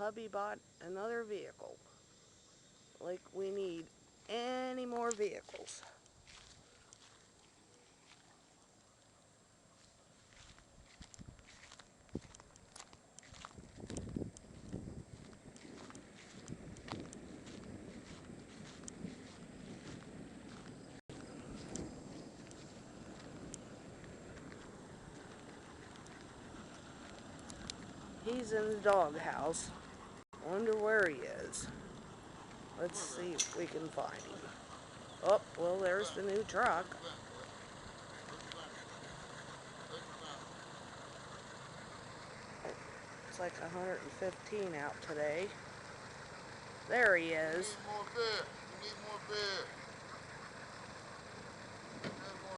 hubby bought another vehicle. Like we need any more vehicles. He's in the doghouse. Wonder where he is. Let's see if we can find him. Oh, well, there's the new truck. It's like 115 out today. There he is. You need more beer. You need more beer.